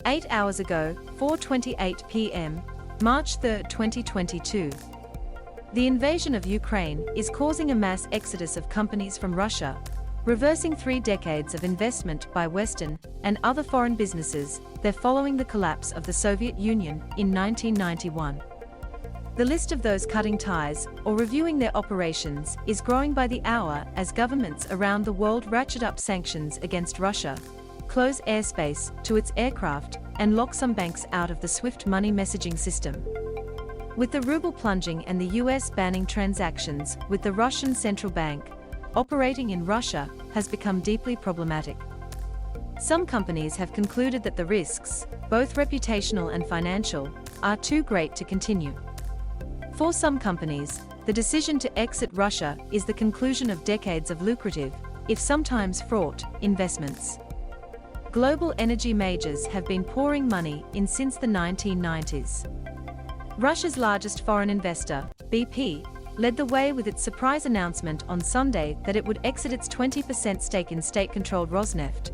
8 hours ago, 4:28 p.m., March 3, 2022. The invasion of Ukraine is causing a mass exodus of companies from Russia, reversing 3 decades of investment by Western and other foreign businesses that following the collapse of the Soviet Union in 1991. The list of those cutting ties or reviewing their operations is growing by the hour as governments around the world ratchet up sanctions against Russia, close airspace to its aircraft, and lock some banks out of the SWIFT money messaging system. With the ruble plunging and the US banning transactions with the Russian central bank, operating in Russia has become deeply problematic. Some companies have concluded that the risks, both reputational and financial, are too great to continue. For some companies, the decision to exit Russia is the conclusion of decades of lucrative, if sometimes fraught, investments. Global energy majors have been pouring money in since the 1990s. Russia's largest foreign investor, BP, led the way with its surprise announcement on Sunday that it would exit its 20% stake in state-controlled Rosneft,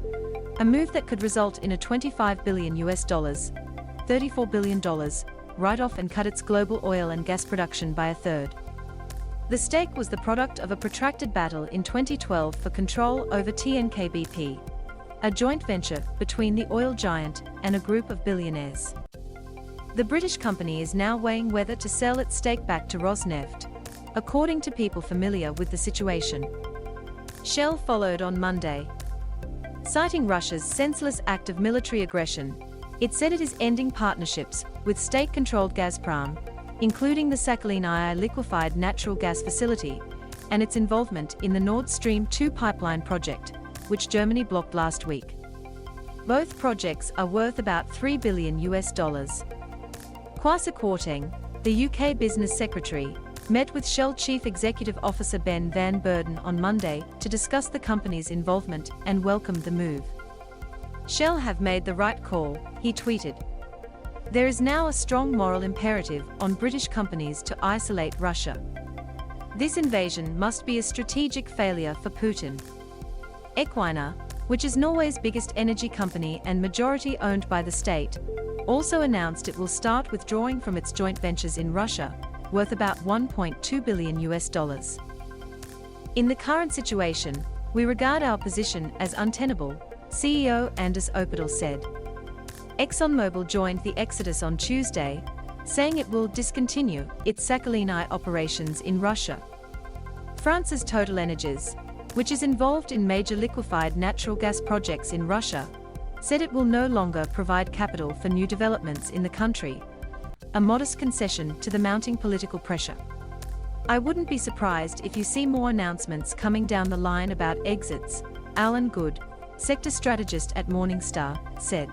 a move that could result in a $25 billion $34 billion write-off and cut its global oil and gas production by a third. The stake was the product of a protracted battle in 2012 for control over TNK-BP, a joint venture between the oil giant and a group of billionaires. The British company is now weighing whether to sell its stake back to Rosneft, according to people familiar with the situation. Shell followed on Monday. Citing Russia's senseless act of military aggression, it said it is ending partnerships with state-controlled Gazprom, including the Sakhalin liquefied natural gas facility, and its involvement in the Nord Stream 2 pipeline project, which Germany blocked last week. Both projects are worth about $3 billion. Kwasi Kwarteng, the UK Business Secretary, met with Shell Chief Executive Officer Ben van Beurden on Monday to discuss the company's involvement and welcomed the move. Shell have made the right call, he tweeted. There is now a strong moral imperative on British companies to isolate Russia. This invasion must be a strategic failure for Putin. Equinor, which is Norway's biggest energy company and majority owned by the state, also announced it will start withdrawing from its joint ventures in Russia, worth about $1.2 billion. In the current situation, we regard our position as untenable, CEO Anders Opedal said. ExxonMobil joined the exodus on Tuesday, saying it will discontinue its Sakhalin operations in Russia. France's TotalEnergies, which is involved in major liquefied natural gas projects in Russia, said it will no longer provide capital for new developments in the country, a modest concession to the mounting political pressure. I wouldn't be surprised if you see more announcements coming down the line about exits, Alan Good, sector strategist at Morningstar, said.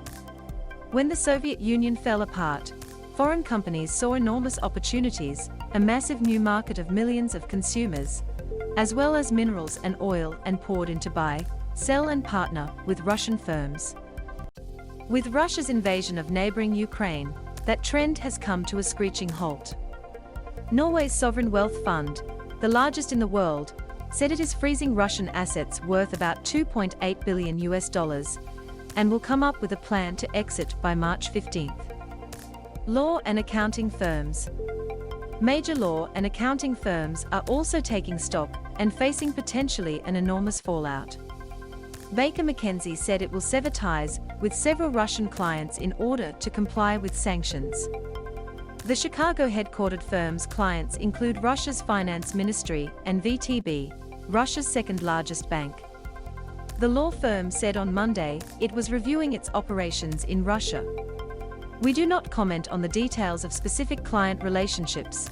When the Soviet Union fell apart, foreign companies saw enormous opportunities, a massive new market of millions of consumers, as well as minerals and oil, and poured into buy, sell and partner with Russian firms. With Russia's invasion of neighboring Ukraine, that trend has come to a screeching halt. Norway's sovereign wealth fund, the largest in the world, said it is freezing Russian assets worth about $2.8 billion and will come up with a plan to exit by March 15th. Law and accounting firms. Major law and accounting firms are also taking stock and facing potentially an enormous fallout. Baker McKenzie said it will sever ties with several Russian clients in order to comply with sanctions. The Chicago-headquartered firm's clients include Russia's finance ministry and VTB, Russia's second-largest bank. The law firm said on Monday it was reviewing its operations in Russia. We do not comment on the details of specific client relationships,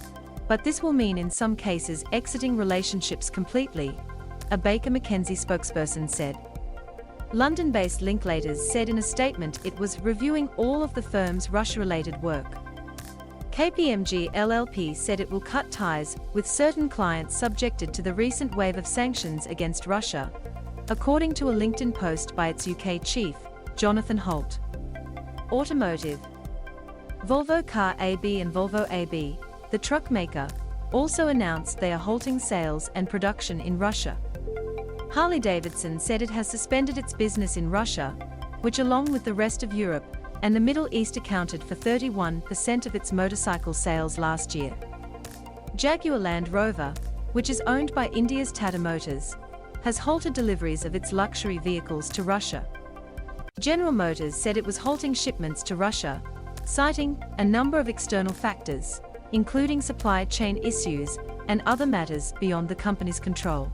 but this will mean in some cases exiting relationships completely, a Baker McKenzie spokesperson said. London-based Linklaters said in a statement it was reviewing all of the firm's Russia-related work. KPMG LLP said it will cut ties with certain clients subjected to the recent wave of sanctions against Russia, according to a LinkedIn post by its UK chief, Jonathan Holt. Automotive. Volvo Car AB and Volvo AB, the truck maker, also announced they are halting sales and production in Russia. Harley-Davidson said it has suspended its business in Russia, which along with the rest of Europe and the Middle East accounted for 31% of its motorcycle sales last year. Jaguar Land Rover, which is owned by India's Tata Motors, has halted deliveries of its luxury vehicles to Russia. General Motors said it was halting shipments to Russia, citing a number of external factors, including supply chain issues and other matters beyond the company's control.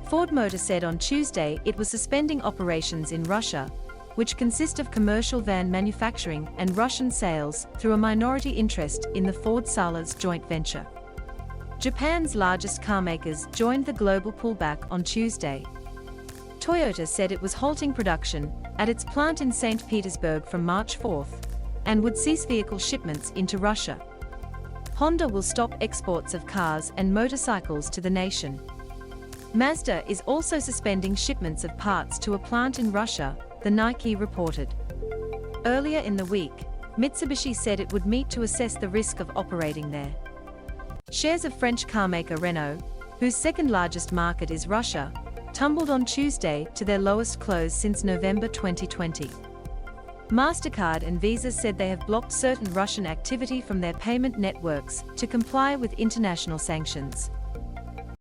Ford Motor said on Tuesday it was suspending operations in Russia, which consist of commercial van manufacturing and Russian sales through a minority interest in the Ford Salas joint venture. Japan's largest carmakers joined the global pullback on Tuesday. Toyota said it was halting production at its plant in St. Petersburg from March 4th and would cease vehicle shipments into Russia. Honda will stop exports of cars and motorcycles to the nation. Mazda is also suspending shipments of parts to a plant in Russia, the Nike reported. Earlier in the week, Mitsubishi said it would meet to assess the risk of operating there. Shares of French carmaker Renault, whose second-largest market is Russia, tumbled on Tuesday to their lowest close since November 2020. MasterCard and Visa said they have blocked certain Russian activity from their payment networks to comply with international sanctions.